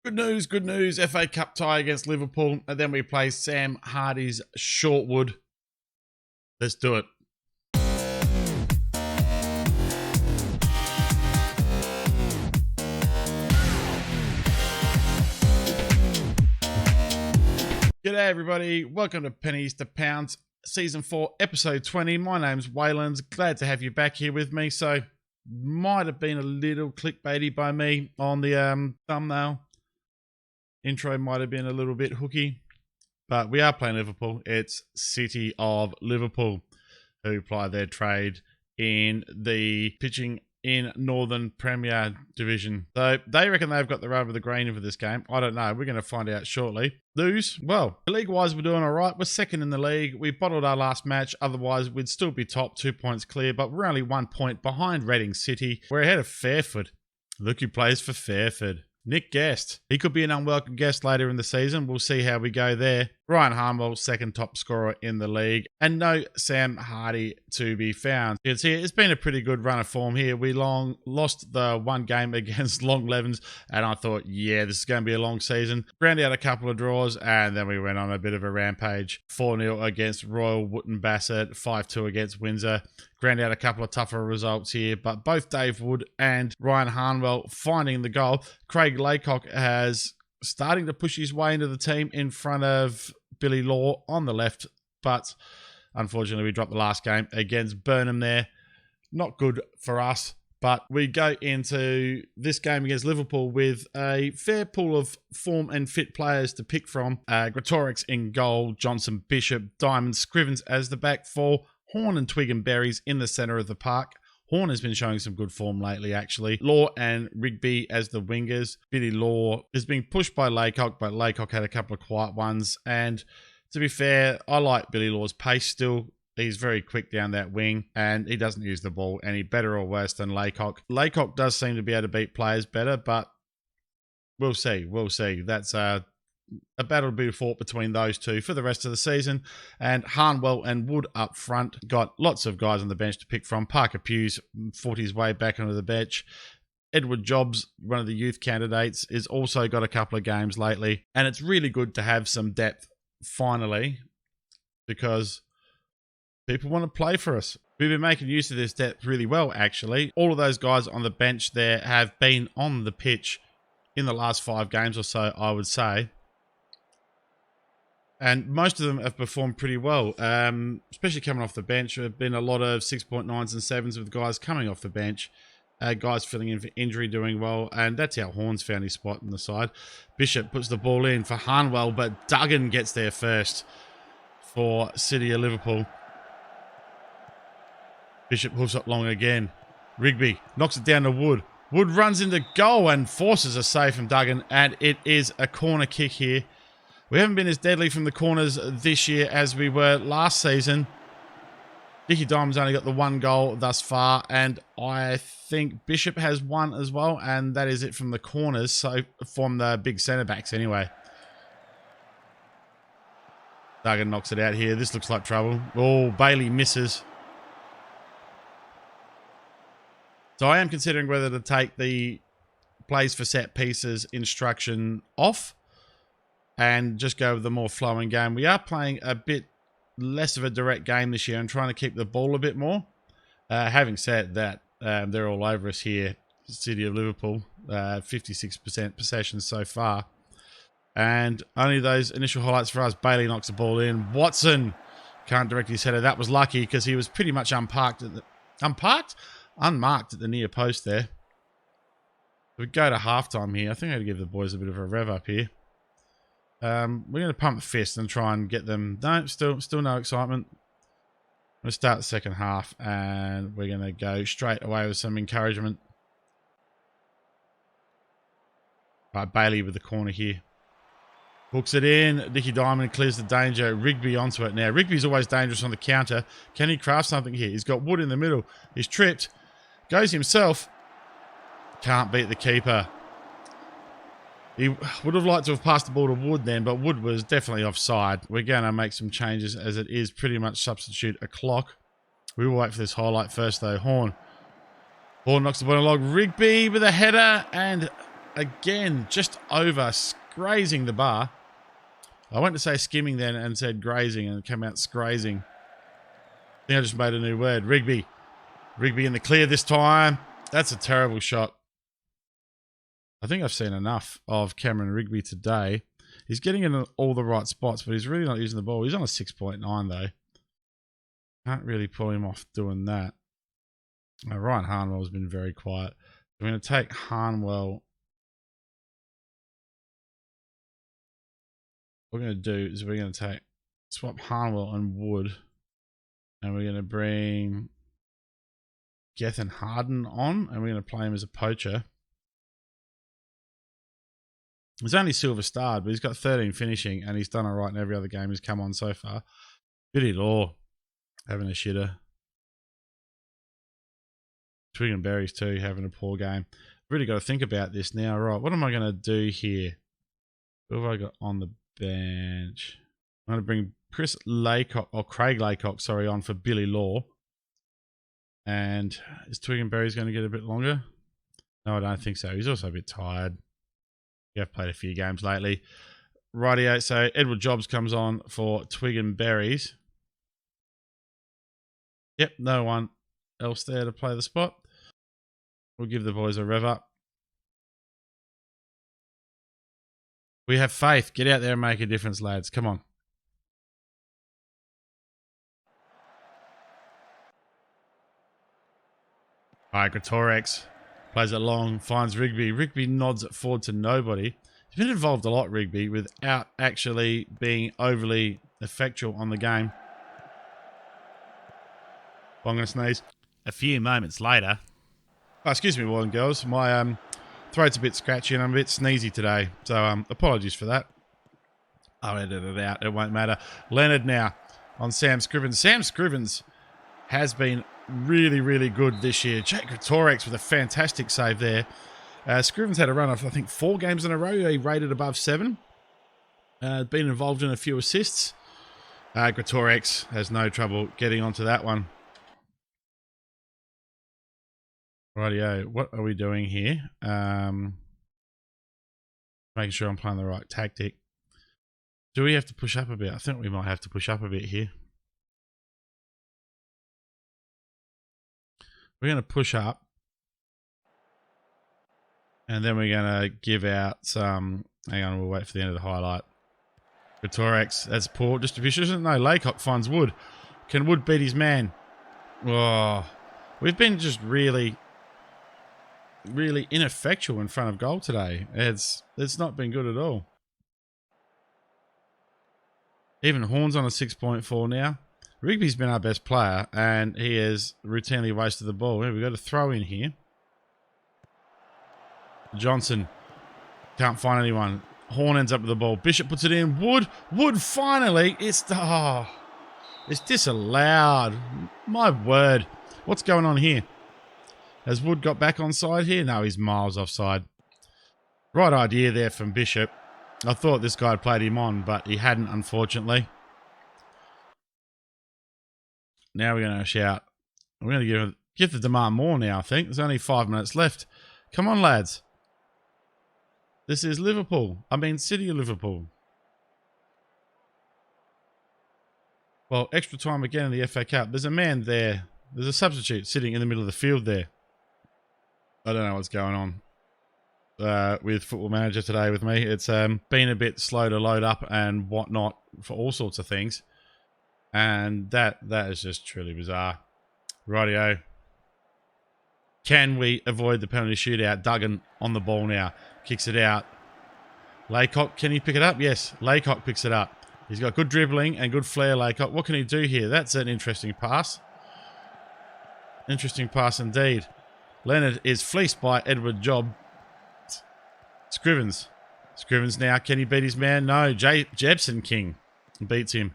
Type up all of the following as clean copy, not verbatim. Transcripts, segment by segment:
Good news. FA Cup tie against Liverpool, and then we play Sam Hardy's Shortwood. Let's do it. G'day everybody, welcome to Pennies to Pounds, Season 4, Episode 20. My name's Wayland, glad to have you back here with me. So, might have been a little clickbaity by me on the thumbnail. Intro might have been a little bit hooky, but we are playing Liverpool. It's City of Liverpool, who ply their trade in the pitching in Northern Premier Division. So they reckon they've got the rub of the green for this game. I don't know. We're going to find out shortly. Lose? Well, league-wise, we're doing all right. We're second in the league. We bottled our last match. Otherwise, we'd still be top, 2 points clear, but we're only 1 point behind Reading City. We're ahead of Fairford. Look who plays for Fairford. Nick Guest. He could be an unwelcome guest later in the season. We'll see how we go there. Ryan Harnwell, second top scorer in the league. And no Sam Hardy to be found. You can see it's been a pretty good run of form here. We lost the one game against Long Levens, and I thought, yeah, this is going to be a long season. Ground out a couple of draws, and then we went on a bit of a rampage. 4-0 against Royal Wootton Bassett, 5-2 against Windsor. Ground out a couple of tougher results here, but both Dave Wood and Ryan Harnwell finding the goal. Craig Laycock has starting to push his way into the team in front of Billy Law on the left, but unfortunately we dropped the last game against Burnham there. Not good for us, but we go into this game against Liverpool with a fair pool of form and fit players to pick from. Gretorix in goal, Johnson, Bishop, Diamond, Scrivens as the back four, Horn and Twig and Berries in the centre of the park. Horn has been showing some good form lately, actually. Law and Rigby as the wingers. Billy Law is being pushed by Laycock, but Laycock had a couple of quiet ones. And to be fair, I like Billy Law's pace still. He's very quick down that wing, and he doesn't use the ball any better or worse than Laycock. Laycock does seem to be able to beat players better, but we'll see. We'll see. That's a battle to be fought between those two for the rest of the season. And Harnwell and Wood up front. Got lots of guys on the bench to pick from. Parker Hughes fought his way back onto the bench. Edward Jobs, one of the youth candidates, has also got a couple of games lately. And it's really good to have some depth finally, because people want to play for us. We've been making use of this depth really well, actually. All of those guys on the bench there have been on the pitch in the last 5 games or so, I would say. And most of them have performed pretty well, especially coming off the bench. There have been a lot of 6.9s and 7s with guys coming off the bench. Guys filling in for injury doing well. And that's how Horns found his spot on the side. Bishop puts the ball in for Harnwell, but Duggan gets there first for City of Liverpool. Bishop hoofs up long again. Rigby knocks it down to Wood. Wood runs into goal and forces a save from Duggan. And it is a corner kick here. We haven't been as deadly from the corners this year as we were last season. Dickie Diamond's only got the 1 goal thus far, and I think Bishop has 1 as well, and that is it from the corners, so from the big centre-backs anyway. Duggan knocks it out here. This looks like trouble. Oh, Bailey misses. So I am considering whether to take the plays for set pieces instruction off and just go with the more flowing game. We are playing a bit less of a direct game this year and trying to keep the ball a bit more. Having said that, they're all over us here. City of Liverpool, 56% possession so far. And only those initial highlights for us. Bailey knocks the ball in. Watson can't direct his header. That was lucky because he was pretty much unmarked at the near post there. We go to halftime here. I think I'm going to give the boys a bit of a rev up here. We're going to pump the fist and try and get them. No, still no excitement. We'll start the second half and we're going to go straight away with some encouragement. Right, Bailey with the corner here. Hooks it in. Dickie Diamond clears the danger. Rigby onto it now. Rigby's always dangerous on the counter. Can he craft something here? He's got Wood in the middle. He's tripped. Goes himself. Can't beat the keeper. He would have liked to have passed the ball to Wood then, but Wood was definitely offside. We're going to make some changes as it is pretty much substitute a clock. We will wait for this highlight first though. Horn knocks the ball along. Rigby with a header and again, just over, grazing the bar. I went to say skimming then and said grazing, and it came out scrazing. I think I just made a new word. Rigby. Rigby in the clear this time. That's a terrible shot. I think I've seen enough of Cameron Rigby today. He's getting in all the right spots, but he's really not using the ball. He's on a 6.9 though. Can't really pull him off doing that. Now, Ryan Harnwell's been very quiet. We're going to take Harnwell. What we're going to do is we're going to swap Harnwell and Wood, and we're going to bring Gethin Harden on, and we're going to play him as a poacher. He's only silver starred, but he's got 13 finishing, and he's done all right in every other game he's come on so far. Billy Law having a shitter. Twig and Berries too having a poor game. Really got to think about this now. Right, what am I going to do here? Who have I got on the bench? I'm going to bring Chris Laycock, or Craig Laycock, sorry, on for Billy Law. And is Twig and Berries going to get a bit longer? No, I don't think so. He's also a bit tired. We have played a few games lately. Rightio, so Edward Jobs comes on for Twig and Berries. Yep, no one else there to play the spot. We'll give the boys a rev up. We have faith. Get out there and make a difference, lads. Come on. All right, Greatorex plays it long, finds Rigby. Rigby nods it forward to nobody. He's been involved a lot, Rigby, without actually being overly effectual on the game. I'm going to sneeze. A few moments later. Oh, excuse me, boys and girls. My throat's a bit scratchy and I'm a bit sneezy today. So apologies for that. I'll edit it out. It won't matter. Leonard now on Sam Scrivens. Sam Scrivens has been really, really good this year. Jake Greatorex with a fantastic save there. Scrivens had a run of, I think, 4 games in a row. He rated above 7. Been involved in a few assists. Greatorex has no trouble getting onto that one. Rightio, what are we doing here? Making sure I'm playing the right tactic. Do we have to push up a bit? I think we might have to push up a bit here. We're going to push up. And then we're going to give out some... Hang on, we'll wait for the end of the highlight. Greatorex, that's poor distribution. No, Laycock finds Wood. Can Wood beat his man? Oh, we've been just really ineffectual in front of goal today. It's not been good at all. Even Horn's on a 6.4 now. Rigby's been our best player, and he has routinely wasted the ball. We've got a throw in here. Johnson can't find anyone. Horn ends up with the ball. Bishop puts it in. Wood finally. It's disallowed. My word. What's going on here? Has Wood got back on side here? No, he's miles offside. Right idea there from Bishop. I thought this guy had played him on, but he hadn't, unfortunately. Now we're going to shout. We're going to give the demand more now, I think. There's only 5 minutes left. Come on, lads. This is Liverpool. I mean, City of Liverpool. Well, extra time again in the FA Cup. There's a man there. There's a substitute sitting in the middle of the field there. I don't know what's going on with Football Manager today with me. It's been a bit slow to load up and whatnot for all sorts of things. And that is just truly bizarre. Rightio. Can we avoid the penalty shootout? Duggan on the ball now. Kicks it out. Laycock, can he pick it up? Yes, Laycock picks it up. He's got good dribbling and good flair, Laycock. What can he do here? That's an interesting pass. Interesting pass indeed. Leonard is fleeced by Edward Job. Scrivens. Scrivens now. Can he beat his man? No. Jebson King beats him.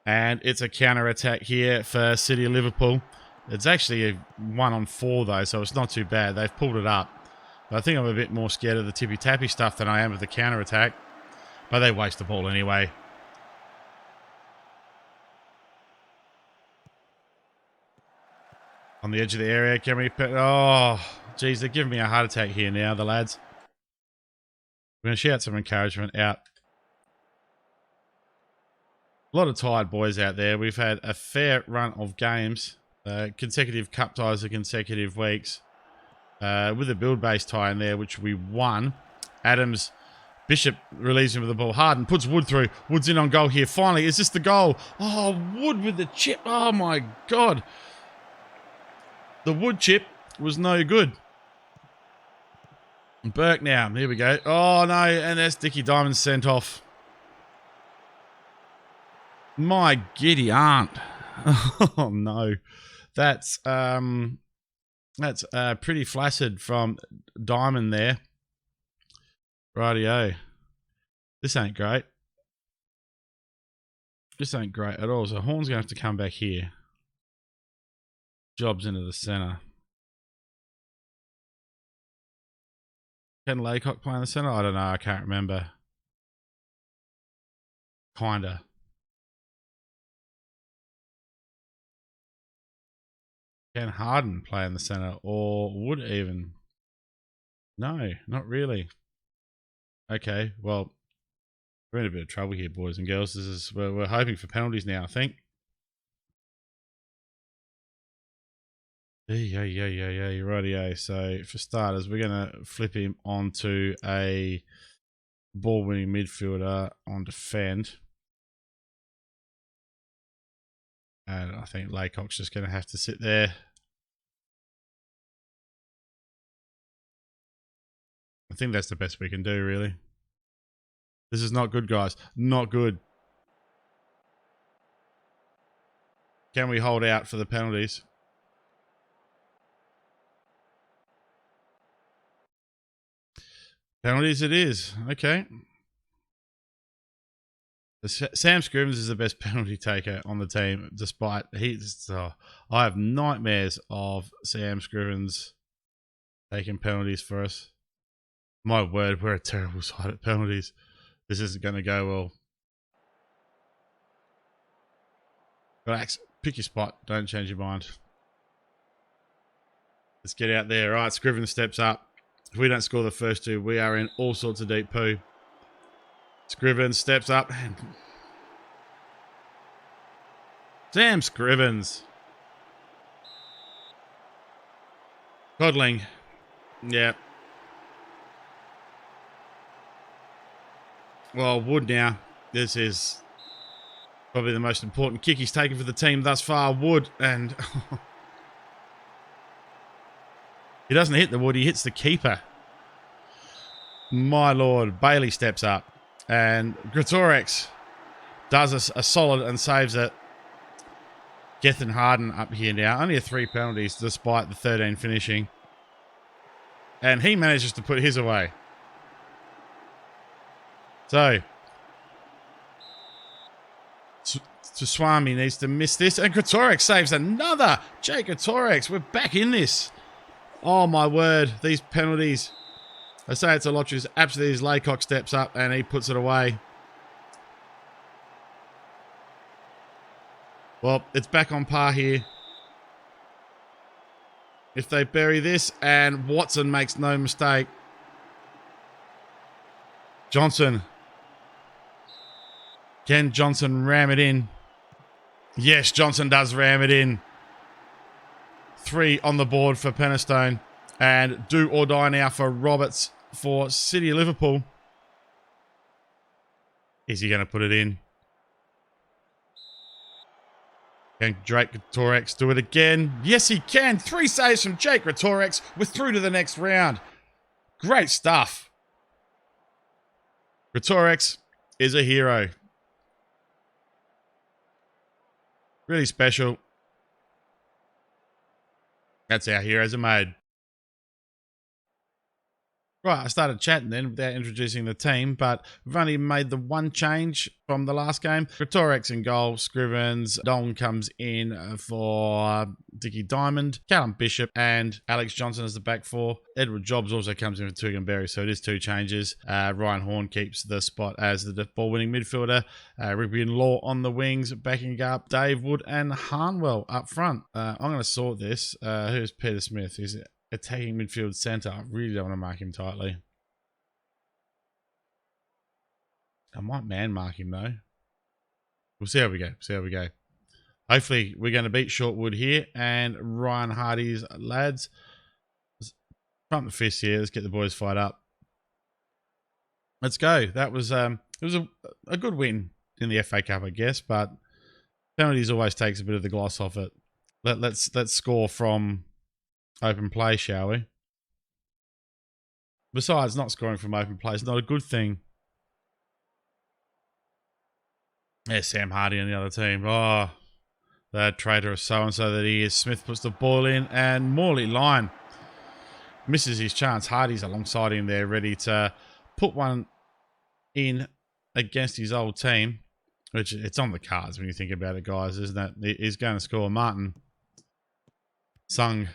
And it's a counter-attack here for City of Liverpool. It's actually a 1-on-4 though, so it's not too bad. They've pulled it up. But I think I'm a bit more scared of the tippy-tappy stuff than I am of the counter-attack. But they waste the ball anyway. On the edge of the area. Can we... Oh, geez, they're giving me a heart attack here now, the lads. We're going to shout some encouragement out. A lot of tired boys out there. We've had a fair run of games. Consecutive cup ties of consecutive weeks. With a build-based tie in there, which we won. Adams, Bishop relieves him with the ball. Harden puts Wood through. Wood's in on goal here. Finally, is this the goal? Oh, Wood with the chip. Oh, my God. The Wood chip was no good. Burke now. Here we go. Oh, no. And that's Dickie Diamond sent off. My giddy aunt. Oh, no. That's pretty flaccid from Diamond there. Rightio. This ain't great. This ain't great at all. So Horn's going to have to come back here. Jobs into the centre. Can Laycock play in the centre? I don't know. I can't remember. Kinda. Can Harden play in the centre? Or Wood even? No, not really. Okay, well, we're in a bit of trouble here, boys and girls. We're hoping for penalties now, I think. Yeah, rightio. So, for starters, we're going to flip him onto a ball-winning midfielder on defend. And I think Laycock's just going to have to sit there. I think that's the best we can do, really. This is not good, guys. Not good. Can we hold out for the penalties? Penalties it is. Okay. Sam Scrivens is the best penalty taker on the team, despite I have nightmares of Sam Scrivens taking penalties for us. My word, we're a terrible side at penalties. This isn't going to go well. Relax. Pick your spot. Don't change your mind. Let's get out there. All right, Scrivens steps up. If we don't score the first two, we are in all sorts of deep poo. Scrivens steps up. Sam Scrivens. Codling. Yeah. Well, Wood now. This is probably the most important kick he's taken for the team thus far. Wood, and he doesn't hit the Wood, he hits the keeper. My Lord. Bailey steps up. And Greatorex does a solid and saves it. Gethin Harden up here now. Only 3 penalties despite the 13 finishing. And he manages to put his away. So, Swami needs to miss this. And Greatorex saves another. Jake Greatorex, we're back in this. Oh, my word. These penalties. I say it's a lot. Absolutely, his Laycock steps up and he puts it away. Well, it's back on par here. If they bury this, and Watson makes no mistake. Johnson. Can Johnson ram it in? Yes, Johnson does ram it in. 3 on the board for Penistone. And do or die now for Roberts for City of Liverpool. Is he going to put it in? Can Jake Greatorex do it again? Yes, he can. 3 saves from Jake Greatorex. We're through to the next round. Great stuff. Greatorex is a hero. Really special. That's how heroes are made. Right, I started chatting then without introducing the team, but we've only made the one change from the last game. Gretorix in goal, Scrivens, Dong comes in for Dickie Diamond, Callum Bishop, and Alex Johnson as the back four. Edward Jobs also comes in for Tuganberry, so it is two changes. Ryan Horn keeps the spot as the ball-winning midfielder. Rigby and Law on the wings, backing up Dave Wood and Harnwell up front. I'm going to sort this. Who's Peter Smith? Is it attacking midfield centre? I really don't want to mark him tightly. I might man mark him though. We'll see how we go. Hopefully we're going to beat Shortwood here and Ryan Hardy's lads. Pump the fist here. Let's get the boys fired up. Let's go. That was it was a good win in the FA Cup, I guess, but penalties always takes a bit of the gloss off it. Let's score from open play, shall we? Besides, not scoring from open play is not a good thing. There's Sam Hardy on the other team. Oh, that traitor of so-and-so that he is. Smith puts the ball in and Morley line misses his chance. Hardy's alongside him there, ready to put one in against his old team, which it's on the cards when you think about it, guys, isn't it? He's going to score. Martin, Sung,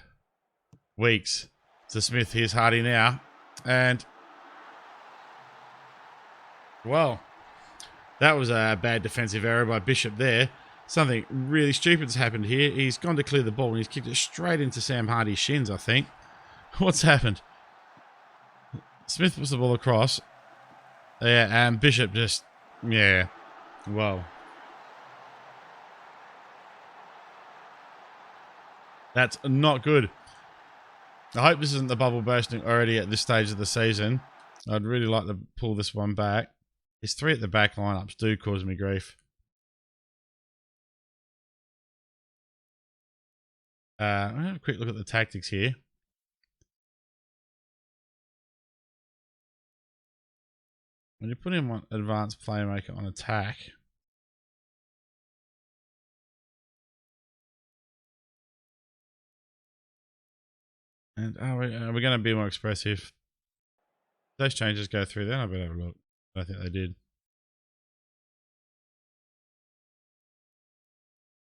Weeks to Smith. Here's Hardy now. And, well, that was a bad defensive error by Bishop there. Something really stupid's happened here. He's gone to clear the ball and he's kicked it straight into Sam Hardy's shins, I think. What's happened? Smith puts the ball across. Yeah, and Bishop just, yeah, well. That's not good. I hope this isn't the bubble bursting already at this stage of the season. I'd really like to pull this one back. His three at the back lineups do cause me grief. I'm going to have a quick look at the tactics here. When you put him on advanced playmaker on attack, and are we going to be more expressive? Those changes go through then? I better have a look. I think they did.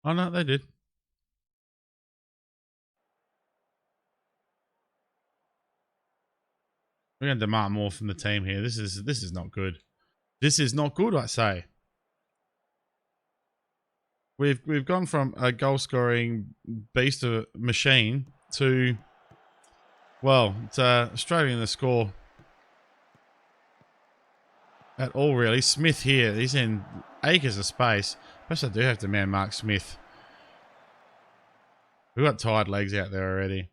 Oh no, they did. We're going to demand more from the team here. This is not good. This is not good, I say. We've gone from a goal scoring beast of a machine to, well, it's struggling to score at all, really. Smith here, he's in acres of space. Perhaps I do have to man mark Smith. We've got tired legs out there already.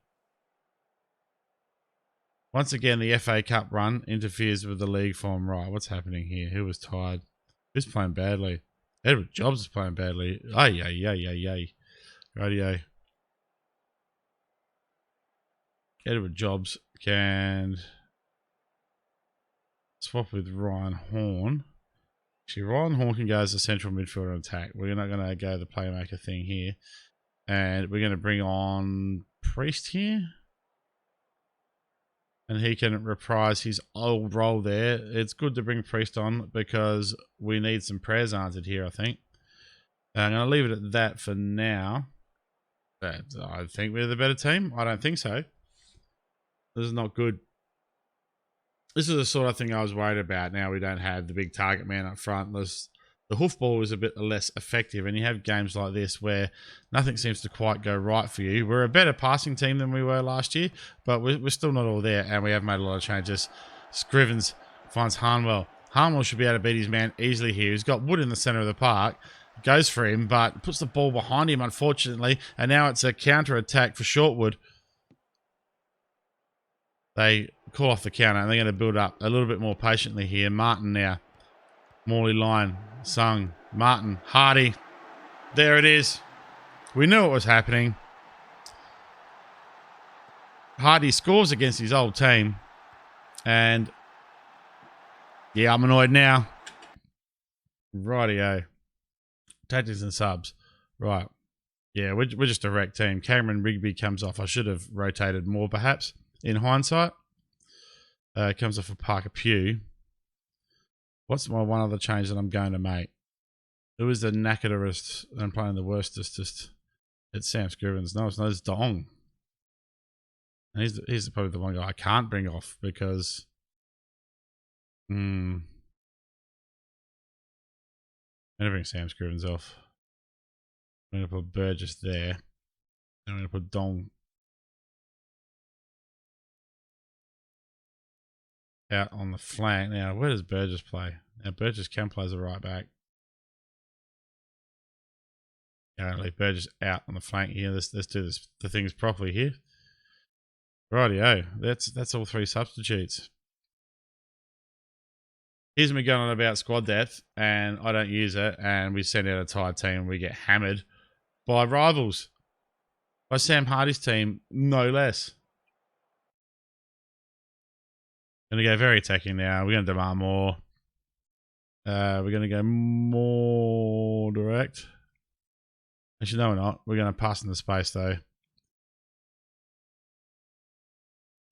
Once again, the FA Cup run interferes with the league form. Right, what's happening here? Who was tired? Who's playing badly? Edward Jobs is playing badly. Ay. Radio. Edward Jobs can swap with Ryan Horn. Actually, Ryan Horn can go as a central midfielder attack. We're not going to go the playmaker thing here. And we're going to bring on Priest here. And he can reprise his old role there. It's good to bring Priest on because we need some prayers answered here, I think. I'm going to leave it at that for now. But I think we're the better team. I don't think so. This is not good. This is the sort of thing I was worried about. Now we don't have the big target man up front. The hoofball is a bit less effective, and you have games like this where nothing seems to quite go right for you. We're a better passing team than we were last year, but we're still not all there, and we have made a lot of changes. Scrivens finds Harnwell. Harnwell should be able to beat his man easily here. He's got Wood in the centre of the park. Goes for him, but puts the ball behind him, unfortunately, and now it's a counter-attack for Shortwood. They call off the counter, and they're going to build up a little bit more patiently here. Martin now. Morley line. Sung. Martin. Hardy. There it is. We knew it was happening. Hardy scores against his old team. And, yeah, I'm annoyed now. Rightio. Tactics and subs. Right. Yeah, we're just a wreck team. Cameron Rigby comes off. I should have rotated more, perhaps, in hindsight. Comes off of Parker Pugh. What's my one other change that I'm going to make? Who is the knackerest and playing the worstest? It's Sam Scrivens. No, it's Dong. And he's probably the one guy I can't bring off because... I'm going to bring Sam Scrivens off. I'm going to put Burgess there. I'm going to put Dong out on the flank. Now, where does Burgess play? Now, Burgess can play as a right back. Yeah, leave Burgess out on the flank here. Let's do the things properly here. Rightio. That's all three substitutes. Here's me going on about squad depth, and I don't use it, and we send out a tired team, and we get hammered by rivals. By Sam Hardy's team, no less. Going to go very attacking now. We're going to demand more. We're going to go more direct. Actually, no, we're not. We're going to pass in the space, though.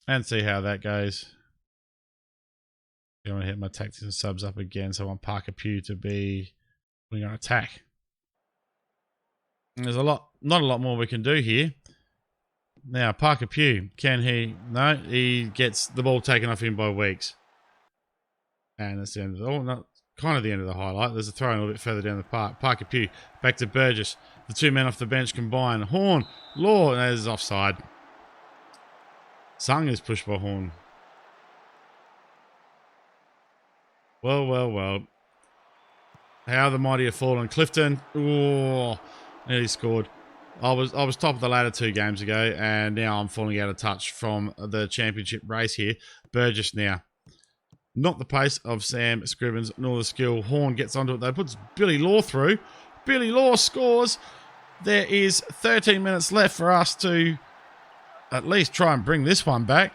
And see how that goes. I'm going to hit my tactics and subs up again. So I want Parker Pugh to be... We're going to attack. And there's not a lot more we can do here. Now, Parker Pugh, can he... No, he gets the ball taken off him by Weeks. And that's the end of the... Oh, not kind of the end of the highlight. There's a throw in a little bit further down the park. Parker Pugh, back to Burgess. The two men off the bench combine. Horn, Law, and that is offside. Sung is pushed by Horn. Well. How the mighty have fallen. Clifton, oh, nearly scored. I was top of the ladder 2 games ago, and now I'm falling out of touch from the championship race here. Burgess now. Not the pace of Sam Scrivens, nor the skill. Horn gets onto it, though. Puts Billy Law through. Billy Law scores. There is 13 minutes left for us to at least try and bring this one back.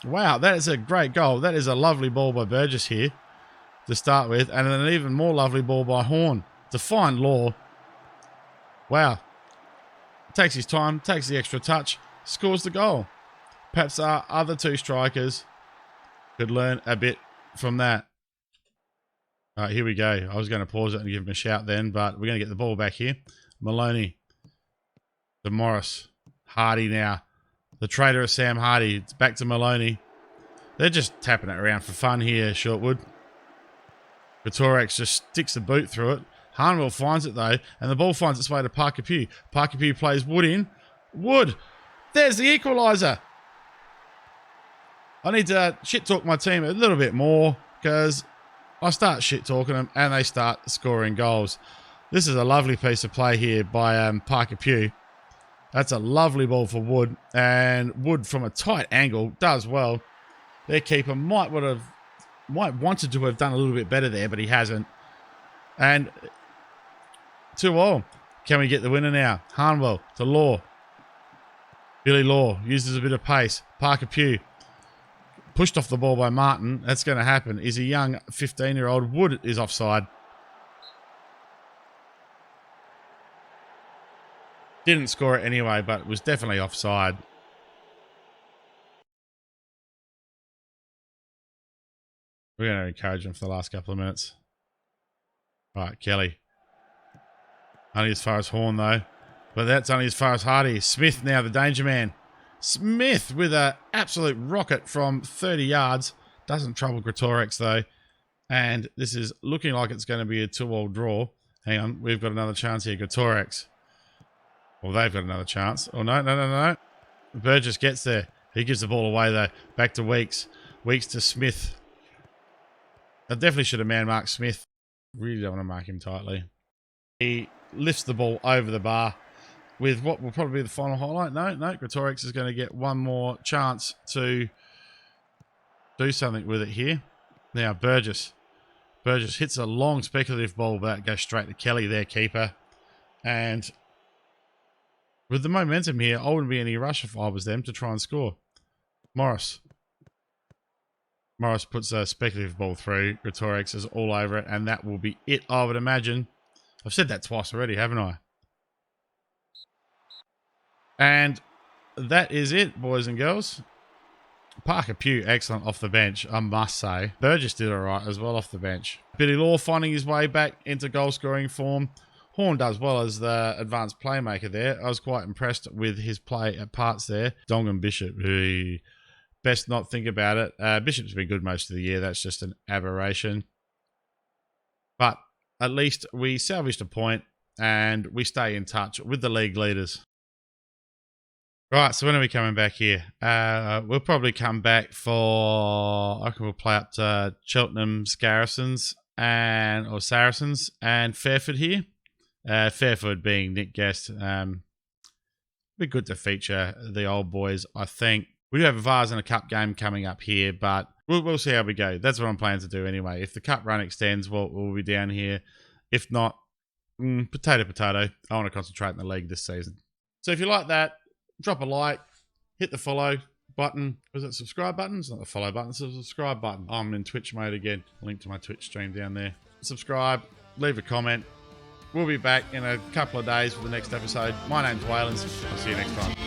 Wow, that is a great goal. That is a lovely ball by Burgess here to start with. And an even more lovely ball by Horn to find Law. Wow. Takes his time, takes the extra touch, scores the goal. Perhaps our other 2 strikers could learn a bit from that. All right, here we go. I was going to pause it and give him a shout then, but we're going to get the ball back here. Maloney to Morris. Hardy now. The traitor of Sam Hardy. It's back to Maloney. They're just tapping it around for fun here, Shortwood. Gretorix just sticks the boot through it. Harnwell finds it, though, and the ball finds its way to Parker Pugh. Parker Pugh plays Wood in. Wood! There's the equaliser! I need to shit-talk my team a little bit more, because I start shit-talking them, and they start scoring goals. This is a lovely piece of play here by Parker Pugh. That's a lovely ball for Wood, and Wood from a tight angle does well. Their keeper might wanted to have done a little bit better there, but he hasn't. And 2-2. Can we get the winner now? Harnwell to Law. Billy Law uses a bit of pace. Parker Pugh pushed off the ball by Martin. That's going to happen. Is a young 15-year-old. Wood is offside. Didn't score it anyway, but it was definitely offside. We're going to encourage him for the last couple of minutes. Right, Kelly. Only as far as Horn, though. But that's only as far as Hardy. Smith now, the danger man. Smith with an absolute rocket from 30 yards. Doesn't trouble Gretorix, though. And this is looking like it's going to be a 2-2 draw. Hang on, we've got another chance here. Gretorix. Well, they've got another chance. Oh, no. Burgess gets there. He gives the ball away, though. Back to Weeks. Weeks to Smith. I definitely should have man-marked Smith. Really don't want to mark him tightly. He lifts the ball over the bar with what will probably be the final highlight. No. Gretorix is going to get one more chance to do something with it here. Now, Burgess. Burgess hits a long speculative ball, but that goes straight to Kelly, their keeper. And with the momentum here, I wouldn't be in any rush if I was them to try and score. Morris puts a speculative ball through. Gretorix is all over it, and that will be it, I would imagine. I've said that twice already, haven't I? And that is it, boys and girls. Parker Pugh, excellent off the bench, I must say. Burgess did all right as well off the bench. Billy Law finding his way back into goal-scoring form. Horn does well as the advanced playmaker there. I was quite impressed with his play at parts there. Dongan Bishop, who best not think about it. Bishop's been good most of the year. That's just an aberration. But at least we salvaged a point and we stay in touch with the league leaders. Right, so when are we coming back here? We'll probably come back for... I reckon we'll play up to Cheltenham Saracens and Fairford here. Fairford being Nick Guest. Be good to feature the old boys, I think. We do have a Vase and a Cup game coming up here, but we'll see how we go. That's what I'm planning to do anyway. If the Cup run extends, we'll be down here. If not, potato. I want to concentrate in the league this season. So if you like that, drop a like, hit the follow button. Was it subscribe button? It's not the follow button, it's the subscribe button. I'm in Twitch mode again. Link to my Twitch stream down there. Subscribe, leave a comment. We'll be back in a couple of days for the next episode. My name's Waylands. I'll see you next time.